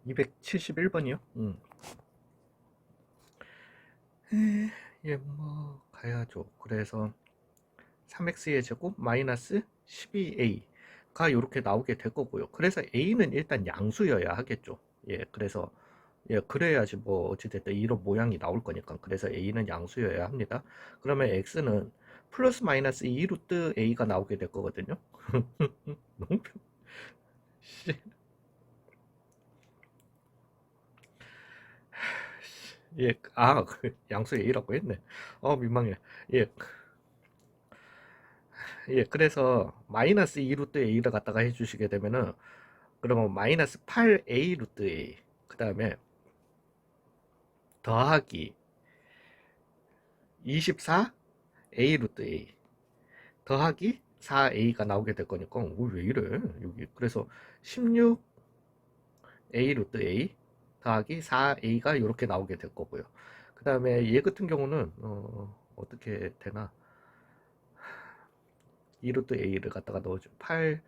271번이요? 예, 뭐 가야죠. 그래서 3x의 제곱 마이너스 12a가 이렇게 나오게 될 거고요. 그래서 a는 일단 양수여야 하겠죠. 예, 그래서 예, 그래야지 뭐 어찌됐든 이런 모양이 나올 거니까. 그래서 a는 양수여야 합니다. 그러면 x는 플러스 마이너스 2 루트 a가 나오게 될 거거든요. 너무 씨. 예, 양수의 a라고 했네. 민망해. 예, 예, 그래서 마이너스 2 루트 a를 갖다가 해주시게 되면은 그러면 마이너스 8a 루트 a 그 다음에 더하기 24a 루트 a 더하기 4a가 나오게 될 거니까 왜 이래 여기. 그래서 16a 루트 a 더하기 4a가 이렇게 나오게 될 거고요. 그 다음에 얘 같은 경우는 어떻게 되나, 2 루트 a를 갖다가 넣어줘. 8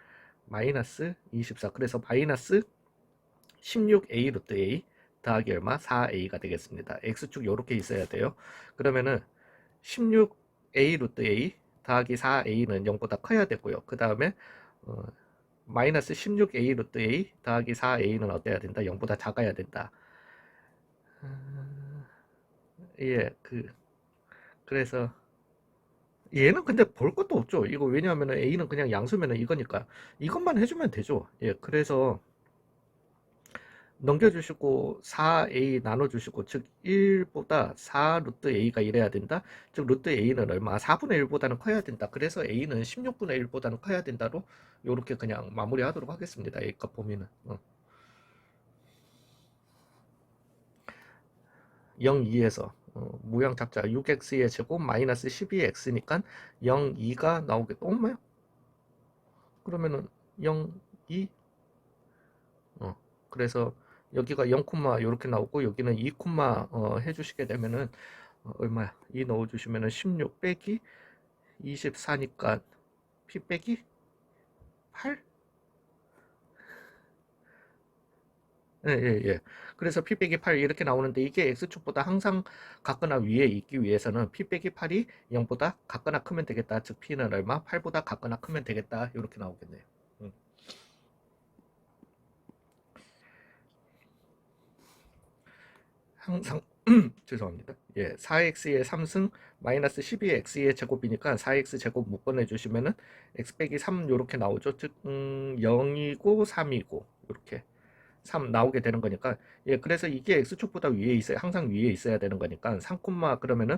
마이너스 24, 그래서 마이너스 16a 루트 a 더하기 얼마? 4a가 되겠습니다. x축 이렇게 있어야 돼요. 그러면은 16a 루트 a 더하기 4a는 0보다 커야 되고요. 그 다음에 어, 마이너스 16a 루트 a 더하기 4a는 어때야 된다? 0보다 작아야 된다. 예, 그래서 얘는 근데 볼 것도 없죠. 이거 왜냐하면 a는 그냥 양수면 이거니까 이것만 해주면 되죠. 예, 그래서 넘겨주시고 4a 나눠주시고, 즉 1보다 4 루트 a가 이래야 된다. 즉 루트 a는 얼마? 4분의 1보다는 커야 된다. 그래서 a는 16분의 1보다는 커야 된다로 요렇게 그냥 마무리하도록 하겠습니다. a값 범위는 0, 2에서 무형 잡자 6x의 제곱 마이너스 12x니까 0, 2가 나오겠다. 엄마야? 그러면은 0, 2 그래서 여기가 0, 요렇게 나오고 여기는 2, 해주시게 되면은 얼마야? 2 넣어주시면은 16 빼기 24니까 p 빼기 8? 예, 예, 예. 그래서 p 빼기 8 이렇게 나오는데 이게 x축보다 항상 같거나 위에 있기 위해서는 p 빼기 8이 0보다 같거나 크면 되겠다. 즉 p는 얼마? 8보다 같거나 크면 되겠다. 이렇게 나오겠네요. 항상 죄송합니다. 예, 4x의 3승 마이너스 12x의 제곱이니까 4x 제곱 묶어내 주시면은 x 빼기 3 요렇게 나오죠. 즉 0이고 3이고 이렇게 3 나오게 되는 거니까, 예, 그래서 이게 x축보다 위에 있어요. 항상 위에 있어야 되는 거니까 3, 그러면은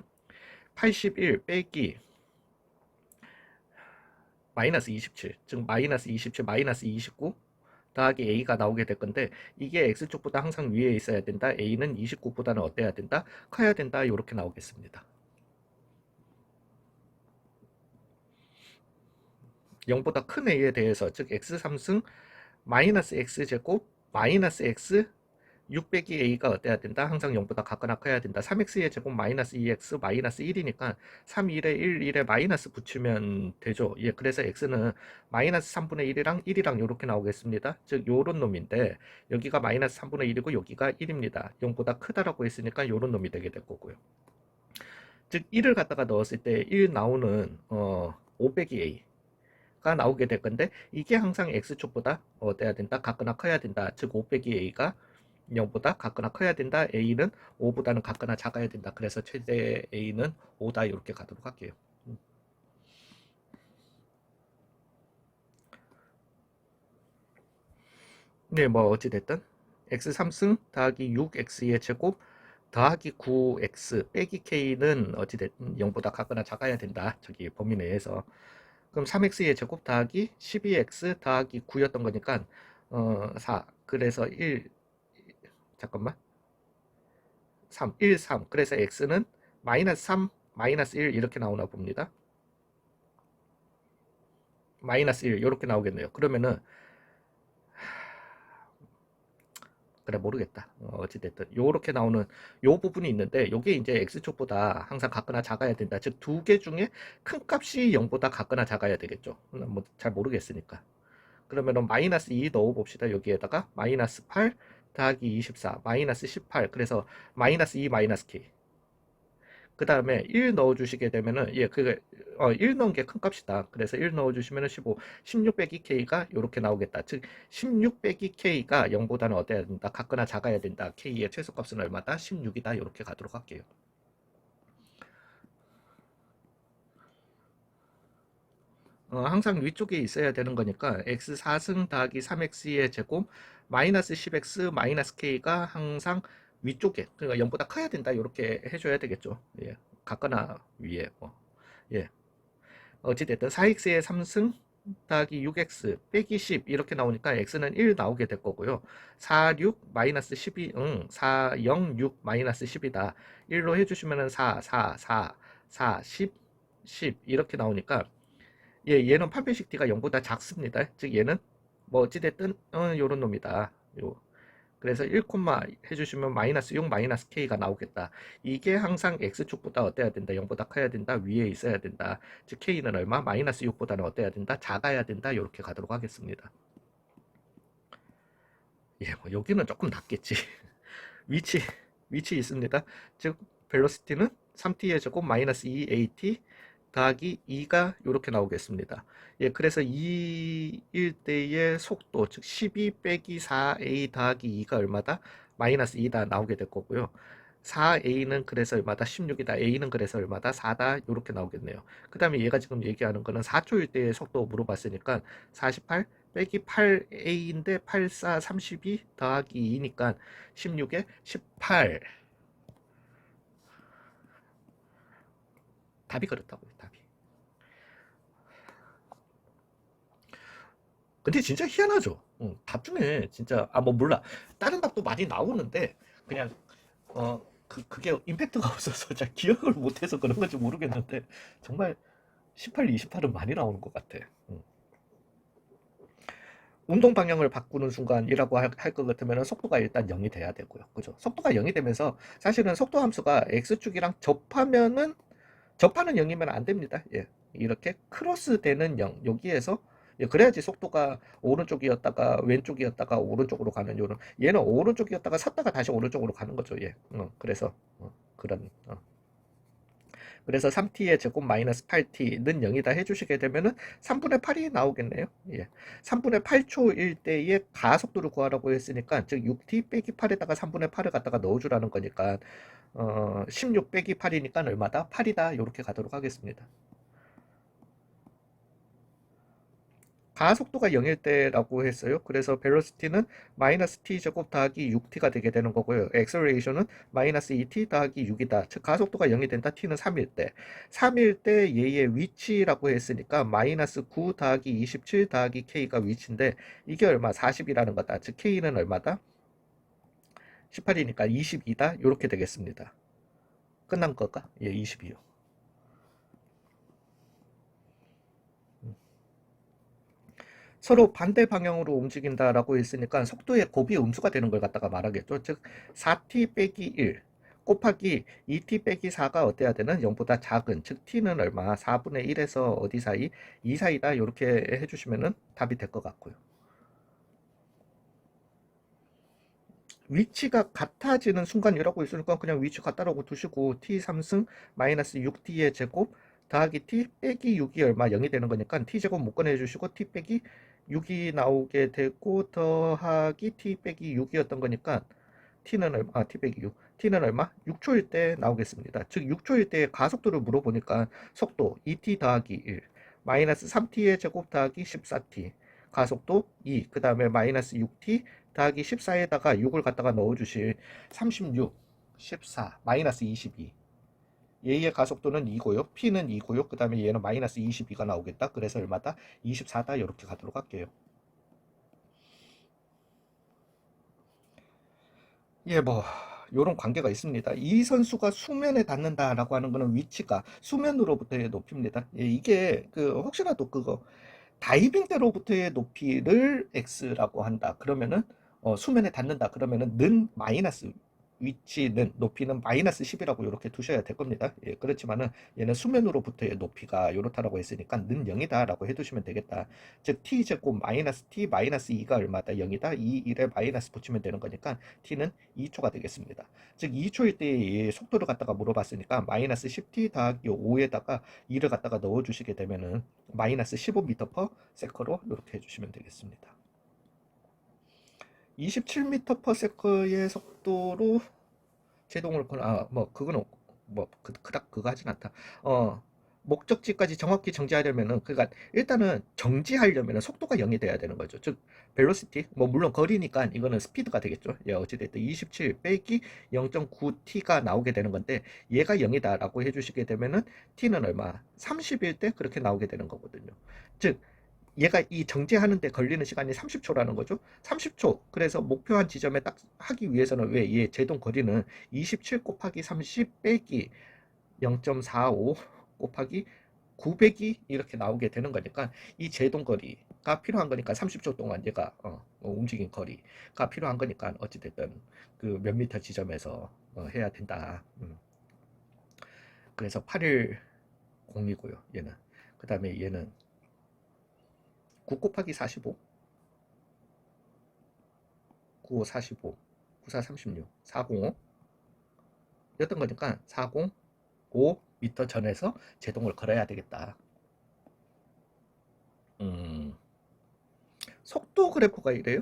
81 빼기 마이너스 27, 즉 마이너스 27 마이너스 29 더하기 a가 나오게 될 건데, 이게 x축보다 항상 위에 있어야 된다. a는 29보다는 어때야 된다? 커야 된다. 이렇게 나오겠습니다. 0보다 큰 a에 대해서, 즉 x3승 마이너스 x제곱 마이너스 x 6 빼기 a가 어때야 된다? 항상 0보다 같거나 커야 된다. 3x의 제곱 마이너스 2x 마이너스 1이니까 3, 1에 1, 1에 마이너스 붙이면 되죠. 예, 그래서 x는 마이너스 3분의 1이랑 1이랑 이렇게 나오겠습니다. 즉 요런 놈인데 여기가 마이너스 3분의 1이고 여기가 1입니다. 0보다 크다라고 했으니까 요런 놈이 되게 될 거고요. 즉 1을 갖다가 넣었을 때 1 나오는 5 빼기 a 가 나오게 될 건데, 이게 항상 x축보다 어때야 된다? 같거나 커야 된다. 즉 5 빼기 a가 0보다 같거나 커야 된다. a는 5보다는 같거나 작아야 된다. 그래서 최대 a는 5다. 이렇게 가도록 할게요. 네, 뭐 어찌됐든 x 3승 더하기 6x의 제곱 더하기 9x 빼기 k는 어찌됐든 0보다 같거나 작아야 된다. 저기 범위 내에서. 그럼 3x의 제곱 더하기 12x 더하기 9였던 거니까 4. 그래서 1, 잠깐만, 3, 1, 3. 그래서 x는 마이너스 3, 마이너스 1 이렇게 나오나 봅니다. 마이너스 1 이렇게 나오겠네요. 그러면은 그래, 모르겠다. 어찌됐든 요렇게 나오는 요 부분이 있는데, 요게 이제 x축보다 항상 같거나 작아야 된다. 즉 두 개 중에 큰 값이 0보다 같거나 작아야 되겠죠. 뭐 잘 모르겠으니까. 그러면은 마이너스 2 넣어 봅시다. 여기에다가 마이너스 8 더하기 24 마이너스 18 그래서 마이너스 2 마이너스 k 그 다음에 1 넣어주시게 되면은 그게 1 넣은 게 큰 값이다. 그래서 1 넣어주시면은 15 16 빼기 k가 이렇게 나오겠다. 즉 16 빼기 k가 0보다는 어때야 된다? 같거나 작아야 된다. k의 최소값은 얼마다? 16이다. 이렇게 가도록 할게요. 항상 위쪽에 있어야 되는 거니까 x 4승 더하기 3x의 제곱 마이너스 10x 마이너스 k가 항상 위쪽에 그러니까 0보다 커야 된다 이렇게 해줘야 되겠죠. 예, 같거나 위에 예, 어찌됐든 4x의 3승 더하기 6x 빼기 10 이렇게 나오니까 x는 1 나오게 될 거고요. 4, 6 마이너스 12 4, 0, 6 마이너스 10이다. 1로 해주시면은 4, 4, 4, 4, 10, 10 이렇게 나오니까 얘는 8배식 t가 0보다 작습니다. 즉 얘는 뭐 어찌됐든 요런 놈이다. 그래서 1, 해주시면 마이너스 6 마이너스 k가 나오겠다. 이게 항상 x축보다 어때야 된다? 0보다 커야 된다. 위에 있어야 된다. 즉 k는 얼마? 마이너스 6보다는 어때야 된다? 작아야 된다. 이렇게 가도록 하겠습니다. 뭐 여기는 조금 낮겠지. 위치 있습니다. 즉 벨로시티는 3t의 제곱 마이너스 2at 더하기 2가 이렇게 나오겠습니다. 그래서 2일 때의 속도, 즉 12 빼기 4a 더하기 2가 얼마다? 마이너스 2다 나오게 될 거고요. 4a는 그래서 얼마다? 16이다. a는 그래서 얼마다? 4다. 이렇게 나오겠네요. 그 다음에 얘가 지금 얘기하는 거는 4초일 때의 속도 물어봤으니까 48 빼기 8a인데 8, 4, 32 더하기 2니까 16에 18. 답이 그렇다고요. 답이. 근데 진짜 희한하죠. 답 중에 진짜 뭐 몰라. 다른 답도 많이 나오는데 그냥 그게 임팩트가 없어서 잘 기억을 못해서 그런 건지 모르겠는데 정말 18, 28은 많이 나오는 것 같아. 운동 방향을 바꾸는 순간이라고 할 것 같으면 속도가 일단 0이 돼야 되고요. 그죠? 속도가 0이 되면서 사실은 속도 함수가 x축이랑 접하는 0이면 안 됩니다. 이렇게 크로스 되는 0 여기에서 그래야지 속도가 오른쪽이었다가 왼쪽이었다가 오른쪽으로 가는 요런 얘는 오른쪽이었다가 섰다가 다시 오른쪽으로 가는 거죠. 그래서 그런 그래서 3t의 제곱 마이너스 8t는 0이다 해주시게 되면은 3분의 8이 나오겠네요. 3분의 8초일 때의 가속도를 구하라고 했으니까 즉 6t 빼기 8에다가 3분의 8을 갖다가 넣어주라는 거니까 16 빼기 8이니까 얼마다? 8이다. 이렇게 가도록 하겠습니다. 가속도가 0일 때라고 했어요. 그래서 벨로시티는 마이너스 t 제곱 더하기 6t가 되게 되는 거고요. 엑셀레이션은 마이너스 2t 더하기 6이다. 즉 가속도가 0이 된다. t는 3일 때. 3일 때 얘의 위치라고 했으니까 마이너스 9 더하기 27 더하기 k가 위치인데 이게 얼마? 40이라는 거다. 즉 k는 얼마다? 18이니까 22다. 이렇게 되겠습니다. 끝난 거가? 22요. 서로 반대 방향으로 움직인다라고 했으니까 속도의 곱이 음수가 되는 걸 갖다가 말하겠죠. 즉 4t 빼기 1 곱하기 2t 빼기 4가 어때야 되는? 0보다 작은, 즉 t는 얼마? 4분의 1에서 어디 사이? 2 사이다. 이렇게 해주시면 답이 될 것 같고요. 위치가 같아지는 순간이라고 있으니까 그냥 위치 같다라고 두시고 t 3승 마이너스 6t의 제곱 더하기 t 빼기 6이 얼마? 0이 되는 거니까 t제곱 묶어내 주시고 t 빼기 6이 나오게 되고 더하기 t 빼기 6이었던 거니까 t는 얼마? t 빼기 6 t는 얼마? 6초일 때 나오겠습니다. 즉 6초일 때 가속도를 물어보니까 속도 2t 더하기 1 마이너스 3t의 제곱 더하기 14t 가속도 2 그 다음에 마이너스 6t 더하기 14에다가 6을 갖다가 넣어주실 36 14 마이너스 22 얘의 가속도는 2고요. P는 2고요. 그 다음에 얘는 마이너스 22가 나오겠다. 그래서 얼마다? 24다. 이렇게 가도록 할게요. 뭐 요런 관계가 있습니다. 이 선수가 수면에 닿는다라고 하는 거는 위치가 수면으로부터의 높이입니다. 이게 혹시라도 그거 다이빙 때로부터의 높이를 x라고 한다. 그러면은 수면에 닿는다. 그러면은 는 마이너스 위치는 높이는 마이너스 10이라고 이렇게 두셔야 될 겁니다. 예, 그렇지만은 얘는 수면으로부터의 높이가 이렇다라고 했으니까 는 0이다라고 해두시면 되겠다. 즉 t제곱 마이너스 t 마이너스 2가 얼마다 0이다. 2, 1에 마이너스 붙이면 되는 거니까 t는 2초가 되겠습니다. 즉 2초일 때 속도를 갖다가 물어봤으니까 마이너스 10t 더하기 5에다가 2를 갖다가 넣어주시게 되면은 마이너스 15m/s로 이렇게 해주시면 되겠습니다. 27m/s의 속도로 제동을 뭐 그거는 뭐 그닥 그거 하진 않다. 목적지까지 정확히 정지하려면은 그러니까 일단은 정지하려면은 속도가 0이 돼야 되는 거죠. 즉 벨로시티 뭐 물론 거리니까 이거는 스피드가 되겠죠. 예, 어찌됐든 27 빼기 0.9t가 나오게 되는 건데 얘가 0이다라고 해주시게 되면은 t는 얼마? 30일 때 그렇게 나오게 되는 거거든요. 즉 얘가 이 정지하는데 걸리는 시간이 30초라는 거죠. 30초. 그래서 목표한 지점에 딱 하기 위해서는 왜 얘 제동 거리는 27 곱하기 30 빼기 0.45 곱하기 900이 이렇게 나오게 되는 거니까 이 제동 거리가 필요한 거니까 30초 동안 얘가 움직인 거리가 필요한 거니까 어찌됐든 그 몇 미터 지점에서 해야 된다. 그래서 8일 공이고요. 얘는. 그 다음에 얘는 9 곱하기 45 95 45 94 36 405 였던 거니까 405 미터 전에서 제동을 걸어야 되겠다. 속도 그래프가 이래요.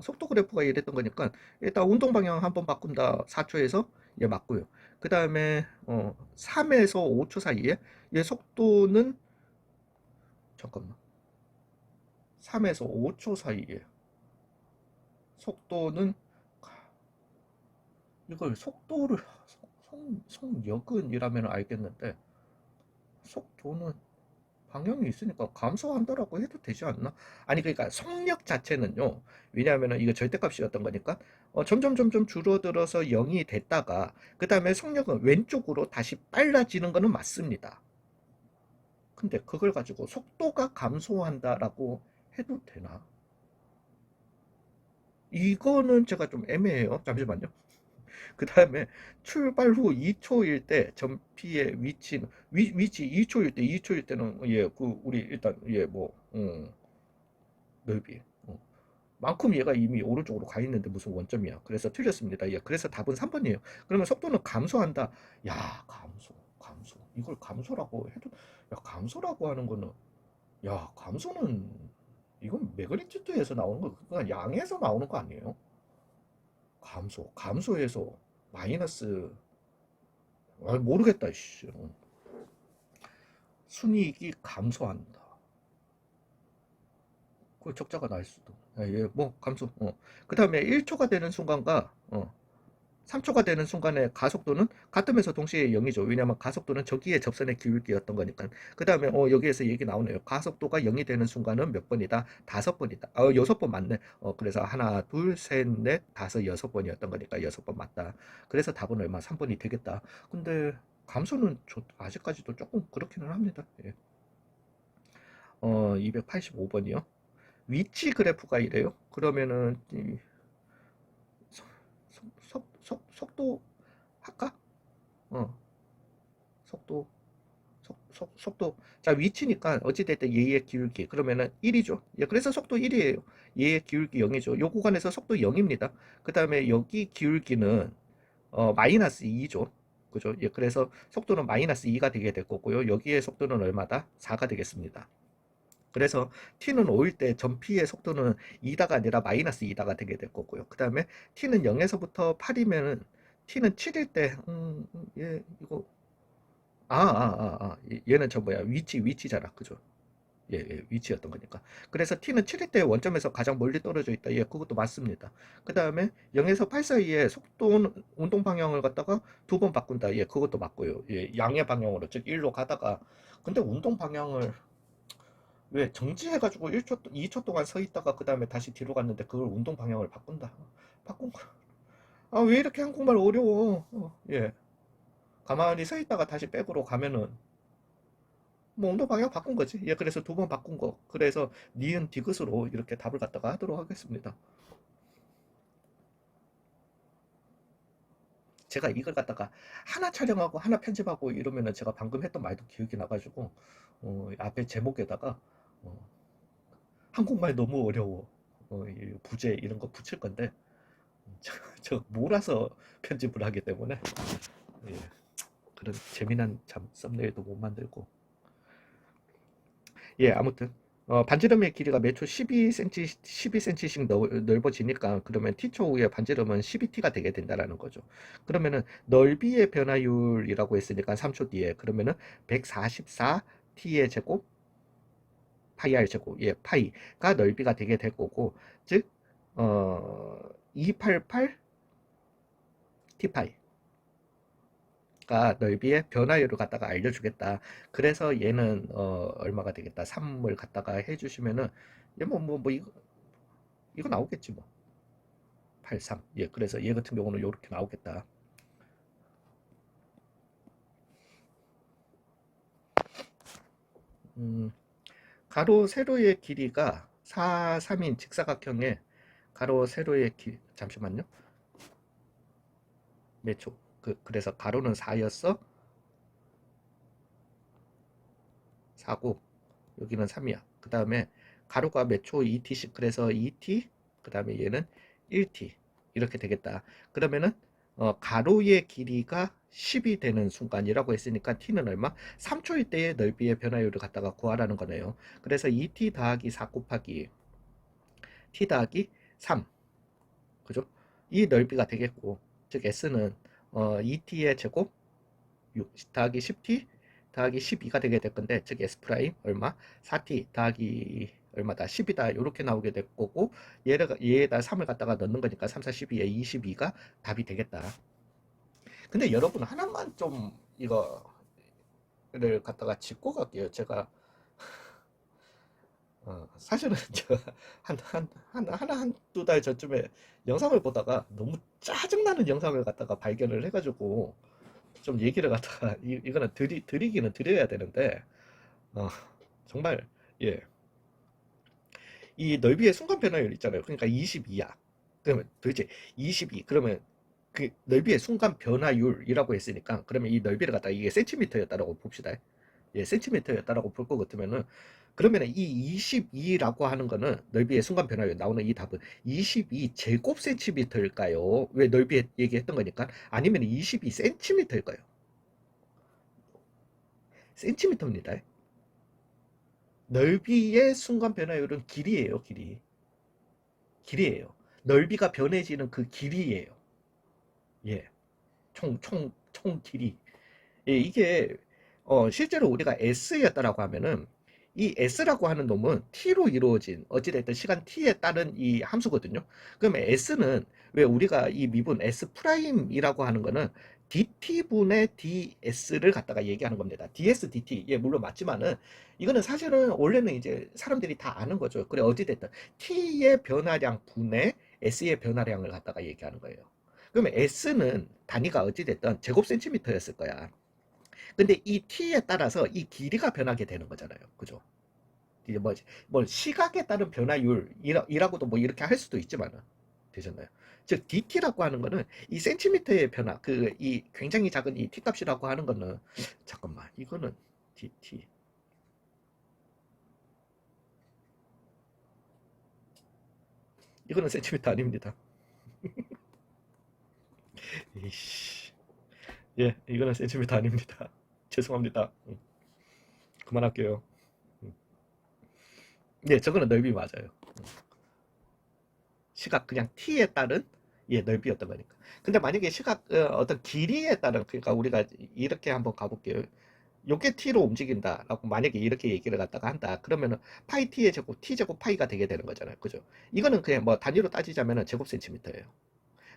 속도 그래프가 이랬던 거니까 일단 운동 방향 한번 바꾼다. 4초에서 얘 맞고요. 그 다음에 3에서 5초 사이에 얘 속도는 잠깐만 3에서 5초 사이에 속도는 이걸 속도를 속력은이라면 알겠는데 속도는 방향이 있으니까 감소한다라고 해도 되지 않나? 아니 그러니까 속력 자체는요. 왜냐하면 이거 절대값이었던 거니까 점점 줄어들어서 0이 됐다가 그 다음에 속력은 왼쪽으로 다시 빨라지는 거는 맞습니다. 근데 그걸 가지고 속도가 감소한다라고 해도 되나? 이거는 제가 좀 애매해요. 잠시만요. 그 다음에 출발 후 2초일 때 전피의 위치 2초일 때는 예, 그 우리 일단 예, 뭐 넓이 만큼 얘가 이미 오른쪽으로 가 있는데 무슨 원점이야. 그래서 틀렸습니다. 예, 그래서 답은 3번이에요. 그러면 속도는 감소한다. 야, 감소. 이걸 감소라고 해도 야, 감소라고 하는 거는 야, 감소는 이건 매그니튜드에서 나오는 거 그냥 양에서 나오는 거 아니에요? 감소해서 마이너스 모르겠다. 씨. 순이익이 감소한다. 그 적자가 날 수도. 예, 뭐 감소. 그 다음에 1초가 되는 순간과 3초가 되는 순간의 가속도는 같으면서 동시에 0이죠. 왜냐하면 가속도는 저기에 접선의 기울기였던 거니까. 그 다음에 여기에서 얘기 나오네요. 가속도가 0이 되는 순간은 몇 번이다? 5번이다. 6번 맞네. 그래서 하나, 둘, 셋, 넷, 다섯, 6번이었던 거니까 6번 맞다. 그래서 답은 얼마? 3번이 되겠다. 근데 감소는 아직까지도 조금 그렇기는 합니다. 예. 285번이요. 위치 그래프가 이래요. 그러면은 속도 할까? 어, 속도, 속도. 자, 위치니까 어찌됐든 얘의 기울기. 그러면은 1이죠. 예, 그래서 속도 1이에요. 얘의 기울기 0이죠. 요 구간에서 속도 0입니다. 그 다음에 여기 기울기는 마이너스 2죠. 그죠? 예, 그래서 속도는 마이너스 2가 되게 될 거고요. 여기의 속도는 얼마다? 4가 되겠습니다. 그래서 t는 5일 때 전피의 속도는 2다가 아니라 마이너스 2다가 되게 될 거고요. 그 다음에 t는 0에서부터 8이면은 t는 7일 때, 얘, 이거, 얘는 저 뭐야, 위치잖아. 그죠? 예, 위치였던 거니까. 그래서 t는 7일 때 원점에서 가장 멀리 떨어져 있다. 예, 그것도 맞습니다. 그 다음에 0에서 8 사이에 속도, 운동 방향을 갖다가 두 번 바꾼다. 예, 그것도 맞고요. 예, 양의 방향으로, 즉 1로 가다가, 근데 운동 방향을 왜 정지해가지고 1초, 2초 동안 서 있다가 그 다음에 다시 뒤로 갔는데 그걸 운동 방향을 바꾼다. 바꾼 거. 왜 이렇게 한국말 어려워? 예. 가만히 서 있다가 다시 백으로 가면은 뭐 운동 방향 바꾼 거지. 예, 그래서 두 번 바꾼 거. 그래서 니은 디귿으로 이렇게 답을 갖다가 하도록 하겠습니다. 제가 이걸 갖다가 하나 촬영하고 하나 편집하고 이러면은 제가 방금 했던 말도 기억이 나가지고 앞에 제목에다가 어, 한국말 너무 어려워 이 부제 이런 거 붙일 건데 저 몰아서 편집을 하기 때문에 예, 그런 재미난 참 썸네일도 못 만들고 예 아무튼 반지름의 길이가 매초 12cm 12cm씩 넓어지니까 그러면 t초 후에 반지름은 12t가 되게 된다라는 거죠. 그러면은 넓이의 변화율이라고 했으니까 3초 뒤에 그러면은 144t의 제곱 파이 r 제곱 예 파이가 넓이가 되게 될 거고 즉 288 t파이 가 넓이의 변화율을 갖다가 알려주겠다. 그래서 얘는 얼마가 되겠다. 3을 갖다가 해주시면은 얘뭐 이거 나오겠지 뭐. 83. 예, 그래서 얘 같은 경우는 이렇게 나오겠다. 가로 세로의 길이가 4, 3인 직사각형의 가로 세로의 잠시만요. 몇 초? 그래서 가로는 4였어. 4고 여기는 3이야. 그 다음에 가로가 몇 초? 2t씩 그래서 2t 그 다음에 얘는 1t 이렇게 되겠다. 그러면은 가로의 길이가 10이 되는 순간이라고 했으니까 t는 얼마? 3초일 때의 넓이의 변화율을 갖다가 구하라는 거네요. 그래서 2t 더하기 4 곱하기 t 더하기 3 그죠? 이 넓이가 되겠고 즉 s는 2t의 제곱 6 더하기 10t 더하기 12가 되게 될 건데 즉 S 프라임 얼마? 4t 더하기 얼마다? 10이다 이렇게 나오게 될 거고 얘에다 3을 갖다가 넣는 거니까 3, 4, 12에 22가 답이 되겠다. 근데 여러분 하나만 좀 이거를 갖다가 짚고 갈게요. 제가 사실은 제가 한두 달 전쯤에 영상을 보다가 너무 짜증나는 영상을 갖다가 발견을 해가지고 좀 얘기를 갖다가 이거는 드리기는 드려야 되는데 어, 정말 예. 이 넓이의 순간 변화율 있잖아요. 그러니까 22야. 그러면 도대체 22 그러면 그 넓이의 순간 변화율이라고 했으니까 그러면 이 넓이를 갖다가 이게 센티미터였다라고 봅시다. 예, 센티미터였다라고 볼 것 같으면은 그러면은 이 22라고 하는 거는 넓이의 순간 변화율 나오는 이 답은 22 제곱 센티미터일까요? 왜 넓이 얘기했던 거니까 아니면 22 센티미터일까요? 센티미터입니다. 넓이의 순간 변화율은 길이에요, 길이. 길이에요. 넓이가 변해지는 그 길이에요. 예. 총 길이. 예, 이게, 실제로 우리가 S였다라고 하면은, 이 S라고 하는 놈은 T로 이루어진, 어찌됐든 시간 T에 따른 이 함수거든요. 그러면 S는 왜 우리가 이 미분 S 프라임이라고 하는 거는 dt분의 ds를 갖다가 얘기하는 겁니다. ds, dt. 예, 물론 맞지만은, 이거는 사실은 원래는 이제 사람들이 다 아는 거죠. 그래, 어찌됐든 t의 변화량 분의 s의 변화량을 갖다가 얘기하는 거예요. 그러면 s는 단위가 어찌됐든 제곱 센티미터였을 거야. 근데 이 t에 따라서 이 길이가 변하게 되는 거잖아요. 그죠? 이제 뭐 시각에 따른 변화율이라고도 뭐 이렇게 할 수도 있지만은 되셨나요? 즉 dt라고 하는 거는 이 센티미터의 변화, 그 이 굉장히 작은 이 t 값이라고 하는 거는 잠깐만 이거는 dt 이거는 센티미터 아닙니다. 이씨. 예, 이거는 센티미터 아닙니다. 죄송합니다. 그만할게요. 예, 저거는 넓이 맞아요. 시각 그냥 t에 따른 예, 넓이였던 거니까. 근데 만약에 시각 어떤 길이에 따른 그러니까 우리가 이렇게 한번 가볼게요. 요게 t로 움직인다라고 만약에 이렇게 얘기를 갖다가 한다. 그러면은 파이 t의 제곱 t 제곱 파이가 되게 되는 거잖아요. 그죠? 이거는 그냥 뭐 단위로 따지자면은 제곱 센티미터예요.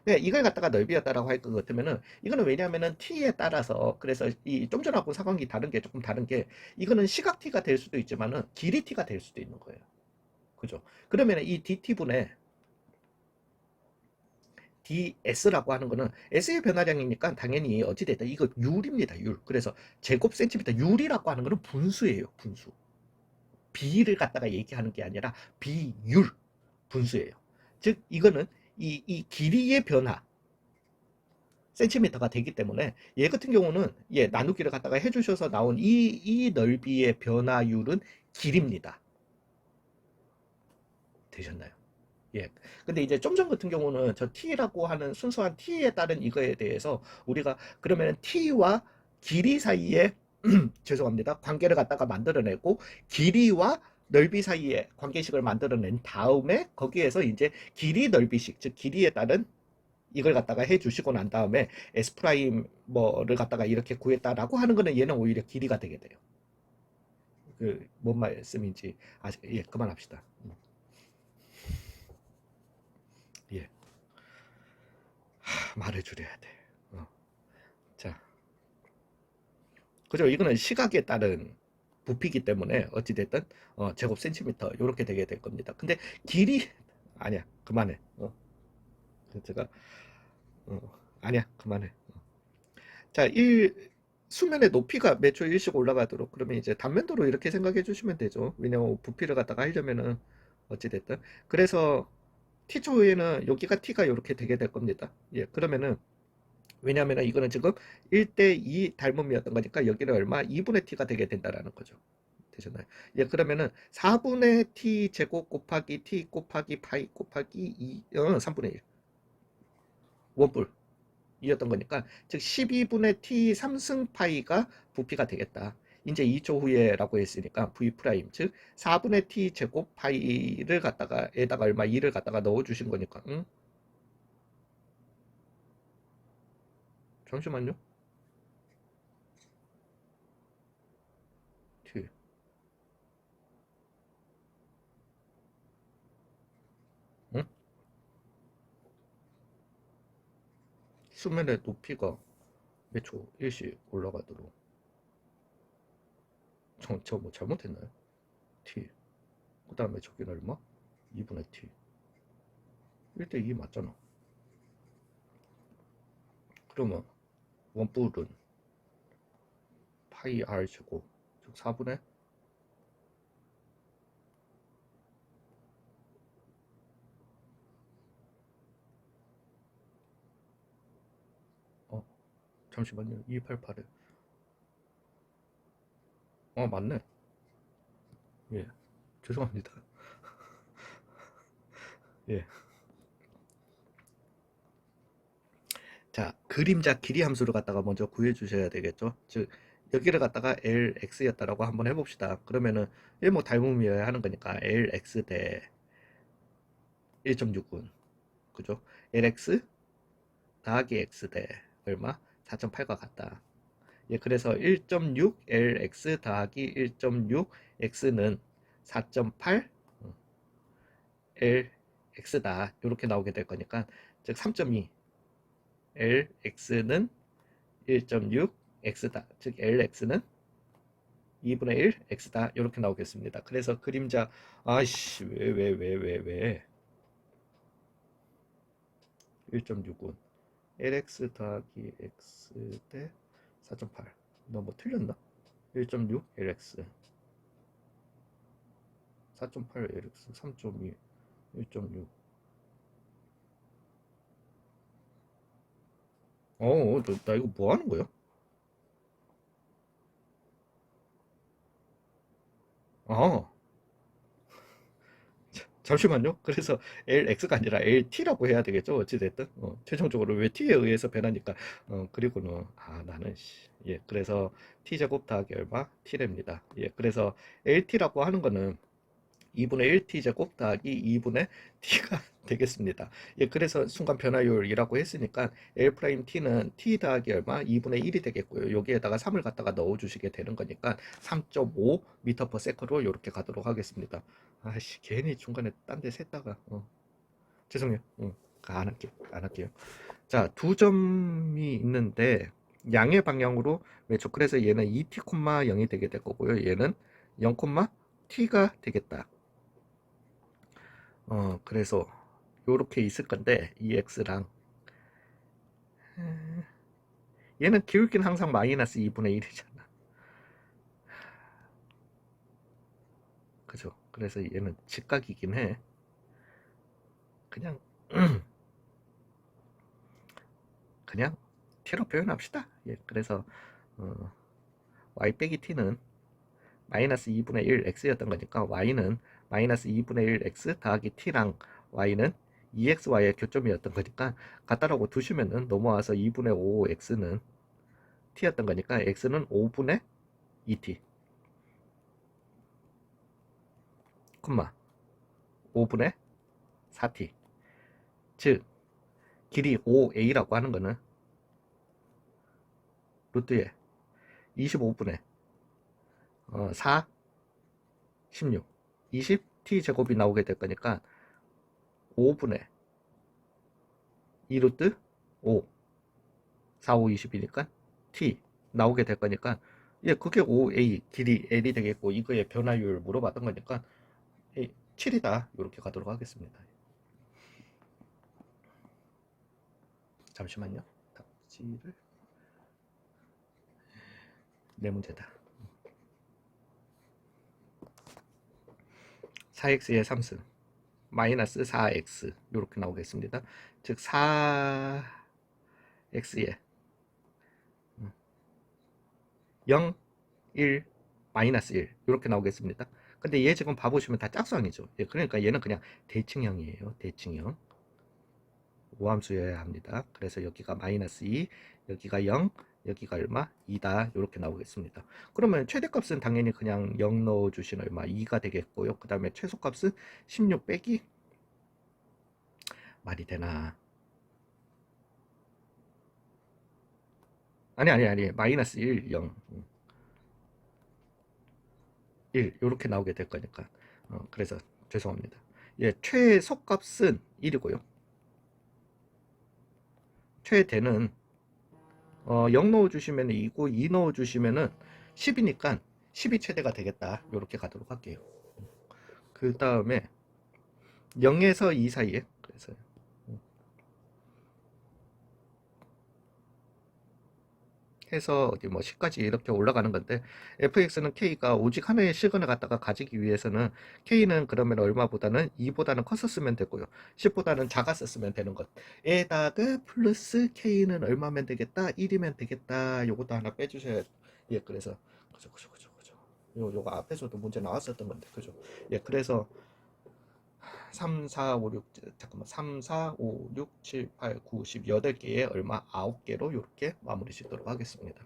그러니까 이걸 갖다가 넓이였다라고 할 것 같으면은 이거는 왜냐하면은 t에 따라서 그래서 이 좀 전하고 상황이 다른 게 조금 다른 게 이거는 시각 t가 될 수도 있지만은 길이 t가 될 수도 있는 거예요. 그죠? 그러면은 이 dt분의 ds라고 하는 거는 s의 변화량이니까 당연히 어찌됐든 이거 율입니다. 율. 그래서 제곱 센티미터 율이라고 하는 거는 분수예요. 분수. 비를 갖다가 얘기하는 게 아니라 비율 분수예요. 즉 이거는 이 길이의 변화 센티미터가 되기 때문에 얘 같은 경우는 예, 나누기를 갖다가 해주셔서 나온 이 넓이의 변화율은 길입니다. 되셨나요? 예. 근데 이제 좀 전 같은 경우는 저 t라고 하는 순수한 t에 따른 이거에 대해서 우리가 그러면 t와 길이 사이에 죄송합니다. 관계를 갖다가 만들어내고 길이와 넓이 사이에 관계식을 만들어낸 다음에 거기에서 이제 길이 넓이식 즉 길이에 따른 이걸 갖다가 해주시고 난 다음에 S 프라임 뭐를 갖다가 이렇게 구했다라고 하는 거는 얘는 오히려 길이가 되게 돼요. 그 뭔 말씀인지 예, 그만합시다. 예, 말을 줄여야 돼. 자, 그죠? 이거는 시각에 따른 부피기 때문에 어찌됐든 제곱 센티미터 이렇게 되게 될 겁니다. 근데 길이 아니야, 그만해. 제가 어, 아니야, 그만해. 자, 수면의 높이가 매초 일씩 올라가도록 그러면 이제 단면도로 이렇게 생각해 주시면 되죠. 왜냐면 부피를 갖다가 하려면은 어찌됐든 그래서 t초에는 여기가 t가 이렇게 되게 될 겁니다. 예, 그러면은 왜냐하면 이거는 지금 1대2 닮음이었던 거니까 여기는 얼마? 2분의 t가 되게 된다라는 거죠. 되셨나요? 예, 그러면은 4분의 t 제곱 곱하기 t 곱하기 파이 곱하기 3분의 1 원뿔 이었던 거니까 즉 12분의 t 3승 파이가 부피가 되겠다. 이제 2초 후에라고 했으니까 v 프라임 즉 4분의 t 제곱 파이를 갖다가 에다가 얼마 2를 갖다가 넣어 주신 거니까 응? 잠시만요. t 응? 수면의 높이가 몇 초 일씩 올라가도록 저뭐 잘못했나요? t 그 다음에 저기는 얼마? 2분의 t 1대2 맞잖아. 그러면 원뿔은 파이 r 제곱 즉 4분의 잠시만요. 288에 맞네. 예, 죄송합니다. 예. 자, 그림자 길이 함수를 갖다가 먼저 구해 주셔야 되겠죠. 즉 여기를 갖다가 lx였다라고 한번 해봅시다. 그러면은 1뭐 닮음이어야 하는 거니까 lx 대 1.6은 그죠? lx 더하기 x 대 얼마? 4.8과 같다. 예, 그래서 1.6 lx 더하기 1.6 x는 4.8 lx다. 이렇게 나오게 될 거니까 즉 3.2 lx는 1.6 x다. 즉 lx는 2분의 1 x다. 이렇게 나오겠습니다. 그래서 그림자 아이씨 왜 1.6은 lx 더하기 x 대 4.8. 너 뭐 틀렸나? 1.6 lx 4.8 lx 3.2 1.6 나 이거 뭐 하는 거야? 아, 잠시만요. 그래서 LX가 아니라 LT라고 해야 되겠죠. 어찌됐든. 최종적으로 왜 T에 의해서 변하니까. 그리고는, 나는, 예, 그래서 T제곱 더하기 얼마? T랍니다. 예, 그래서 LT라고 하는 거는 2분의 1t제곱 더하기 2분의 t가 되겠습니다. 예, 그래서 순간 변화율이라고 했으니까 L'T는 t 더하기 얼마? 2분의 1이 되겠고요. 여기에다가 3을 갖다가 넣어주시게 되는 거니까 3.5m/s로 이렇게 가도록 하겠습니다. 아씨, 괜히 중간에 딴 데 샜다가, 죄송해요. 안 할게요. 자, 두 점이 있는데, 양의 방향으로, 그렇죠. 그래서 얘는 2t, 0이 되게 될 거고요. 얘는 0, t가 되겠다. 그래서 요렇게 있을 건데 EX랑 얘는 기울기는 항상 마이너스 2분의 1이잖아. 그죠? 그래서 얘는 직각이긴 해. 그냥 그냥 t로 표현합시다. 예, 그래서 y 빼기 t는 마이너스 2분의 1 x였던 거니까 y는 마이너스 2분의 1 x 더하기 t랑 y는 2xy의 교점이었던 거니까 같다라고 두시면은 넘어와서 2분의 5 x는 t였던 거니까 x는 5분의 2t, 콤마 5분의 4t. 즉 길이 5a라고 하는 거는 루트에 25분의 4, 16, 20t 제곱이 나오게 될 거니까 5분의 2 루트 5, 4, 5, 20이니까 t 나오게 될 거니까, 예, 그게 5a 길이 l이 되겠고, 이거의 변화율 물어봤던 거니까 7이다 이렇게 가도록 하겠습니다. 잠시만요. 답지를 네 문제다. 4x의 3승 마이너스 4x 이렇게 나오겠습니다. 즉 4x의 0, 1, 마이너스 1 이렇게 나오겠습니다. 근데 얘 지금 봐보시면 다 짝수항이죠. 예, 그러니까 얘는 그냥 대칭형이에요. 대칭형. 오함수여야 합니다. 그래서 여기가 마이너스 2, 여기가 0, 여기가 얼마? 2다 이렇게 나오겠습니다. 그러면 최대값은 당연히 그냥 0 넣어주신 얼마? 2가 되겠고요. 그 다음에 최소값은 16 빼기, 말이 되나? 아니 마이너스 1, 0 1 이렇게 나오게 될 거니까 그래서 죄송합니다. 예, 최소값은 1이고요. 최대는 0 넣어주시면 2고 2 넣어주시면은 10이니까 10이 최대가 되겠다 이렇게 가도록 할게요. 그 다음에 0에서 2 사이에, 그래서 해서 어디 뭐 10까지 이렇게 올라가는 건데, fx는 k가 오직 하나의 시간을 갖다가 가지기 위해서는 k는 그러면 얼마보다는 2보다는 컸었으면 되고요, 10보다는 작았었으면 되는 것에다가 플러스 k는 얼마면 되겠다? 1이면 되겠다. 요것도 하나 빼주셔야. 예, 그래서 그죠. 요거 앞에서도 문제 나왔었던 건데, 그죠. 예, 그래서 3, 4, 5, 6, 잠깐만, 3, 4, 5, 6, 7, 8, 9, 10, 8개에 얼마? 9개로 이렇게 마무리 짓도록 하겠습니다.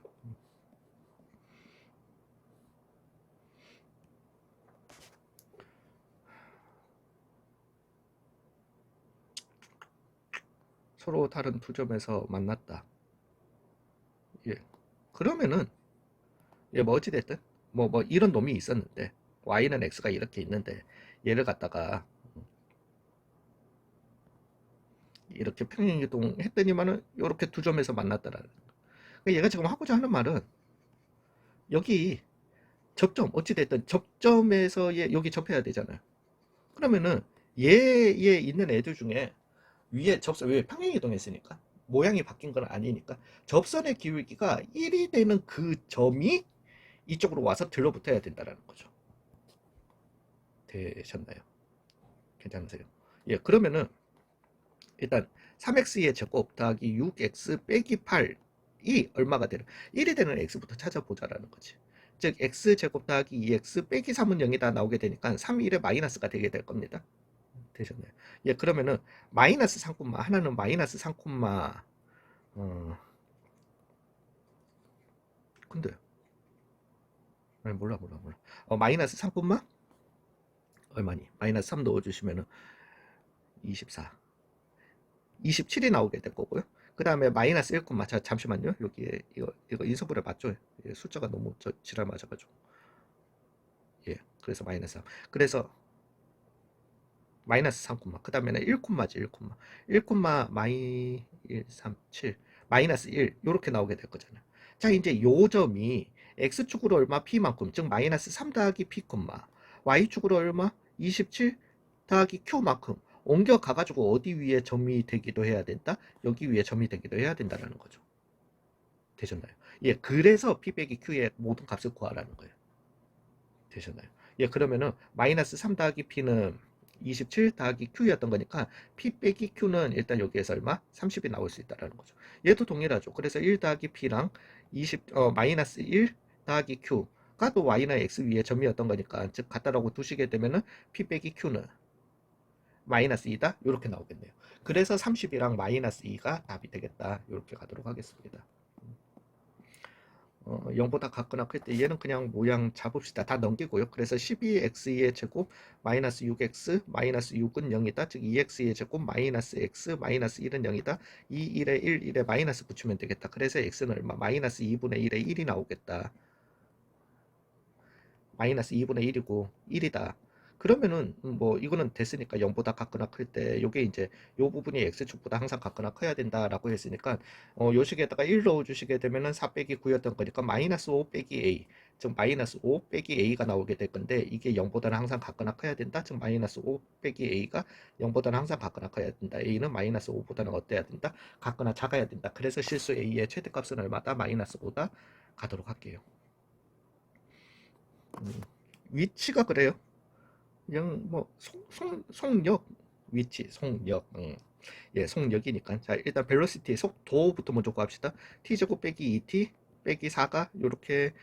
서로 다른 두 점에서 만났다. 예. 그러면은, 예, 뭐 어찌됐든, 뭐 이런 놈이 있었는데, y는 x가 이렇게 있는데, 얘를 갖다가 이렇게 평행이동 했더니만은 이렇게 두 점에서 만났다라는. 그러니까 얘가 지금 하고자 하는 말은, 여기 접점, 어찌됐든 접점에서 여기 접해야 되잖아요. 그러면은 얘에 있는 애들 중에 위에 접선, 왜 평행이동했으니까 모양이 바뀐 건 아니니까 접선의 기울기가 1이 되는 그 점이 이쪽으로 와서 들러붙어야 된다는 거죠. 되셨나요? 괜찮으세요? 예, 그러면은 일단 3x의 제곱 더하기 6x 빼기 8이 얼마가 되는, 1이 되는 x부터 찾아보자라는 거지. 즉 x제곱 더하기 2x 빼기 3은 0이다 나오게 되니까 3, 1의 마이너스가 되게 될 겁니다. 되셨나요? 예, 그러면은 마이너스 3, 하나는 마이너스 3, 근데 아니, 몰라. 마이너스 3, 얼마니? 마이너스 3 넣어주시면은 24, 27이 나오게 될 거고요. 그 다음에 마이너스 1, 잠시만요. 여기에 이거 인수분해 맞죠? 예, 숫자가 너무 지랄 맞아가지고. 예, 그래서 마이너스 3. 그래서 마이너스 3, 그 다음에는 1지, 1, 마이 1, 3, 7, 마이너스 1 요렇게 나오게 될 거잖아요. 자, 이제 요 점이 x축으로 얼마? p만큼, 즉 마이너스 3 더하기 p, y축으로 얼마? 27 더하기 q만큼 옮겨가 가지고 어디 위에 점이 되기도 해야 된다? 여기 위에 점이 되기도 해야 된다라는 거죠. 되셨나요? 예, 그래서 p 빼기 q의 모든 값을 구하라는 거예요. 되셨나요? 예, 그러면은 마이너스 3 더하기 p는 27 더하기 Q였던 거니까 P 빼기 Q는 일단 여기에서 얼마? 30이 나올 수 있다라는 거죠. 얘도 동일하죠. 그래서 1 더하기 P랑 마이너스 1 더하기 Q가 또 Y나 X 위에 점이었던 거니까, 즉 같다라고 두시게 되면은 P 빼기 Q는 마이너스 2다? 이렇게 나오겠네요. 그래서 30이랑 마이너스 2가 답이 되겠다. 이렇게 가도록 하겠습니다. 0보다 같거나 클 때 얘는 그냥 모양 잡읍시다. 다 넘기고요. 그래서 12x의 제곱 마이너스 6x 마이너스 6은 0이다. 즉 2x의 제곱 마이너스 x 마이너스 1은 0이다. 2, 1에 1, 1에 마이너스 붙이면 되겠다. 그래서 x는 얼마? 마이너스 2분의 1에 1이 나오겠다. 마이너스 2분의 1이고 1이다. 그러면은 뭐 이거는 됐으니까 0보다 같거나 클 때 요게 이제 요 부분이 x축보다 항상 같거나 커야 된다라고 했으니까 요 식에다가 1 넣어 주시게 되면은 4 빼기 9였던 거니까 마이너스 5 빼기 a, 즉 마이너스 5 빼기 a가 나오게 될 건데, 이게 0보다는 항상 같거나 커야 된다. 즉 마이너스 5 빼기 a가 0보다는 항상 같거나 커야 된다. a는 마이너스 5보다는 어때야 된다? 같거나 작아야 된다. 그래서 실수 a의 최대값은 얼마다? 마이너스 5다 가도록 할게요. 위치가 그래요. 그냥 뭐 속력, 위치, 속력, 예, 속력이니까. 자, 일단 벨로시티 속도부터 먼저 구합시다. t제곱 빼기 2t 빼기 4가 이렇게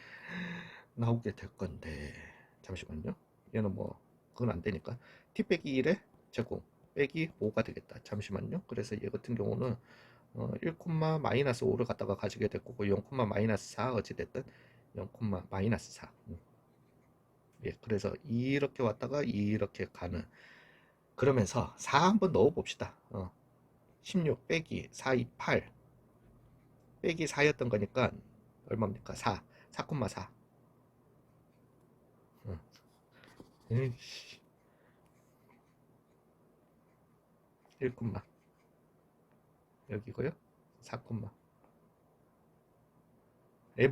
나오게 될 건데, 잠시만요. 얘는 뭐 그건 안 되니까 t 빼기 1의 제곱 빼기 5가 되겠다. 잠시만요. 그래서 얘 같은 경우는 1, 마이너스 5를 갖다가 가지게 될 거고, 0, 마이너스 4 어찌 됐든 0, 마이너스 4. 예, 그래서 이렇게 왔다가 이렇게 가는, 그러면서 4 한번 넣어 봅시다. 16 빼기 4, 2, 8 빼기 4였던 거니까 얼마입니까? 4, 4,4. 1, 여기고요. 4,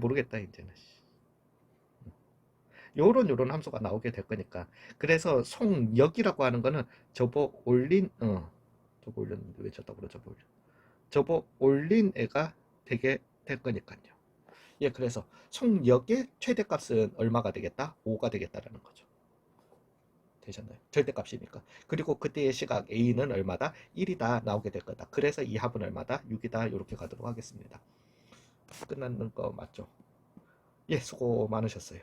모르겠다 이제는. 요런 함수가 나오게 될 거니까. 그래서 속력이라고 하는 거는 접어 올린, 접어 올렸는데 왜 저더블어 접어 올린 애가 되게 될 거니까요. 예, 그래서 속력의 최대값은 얼마가 되겠다? 5가 되겠다라는 거죠. 되셨나요? 절대값이니까. 그리고 그때의 시각 A는 얼마다? 1이다 나오게 될 거다. 그래서 이 합은 얼마다? 6이다. 이렇게 가도록 하겠습니다. 끝나는 거 맞죠? 예, 수고 많으셨어요.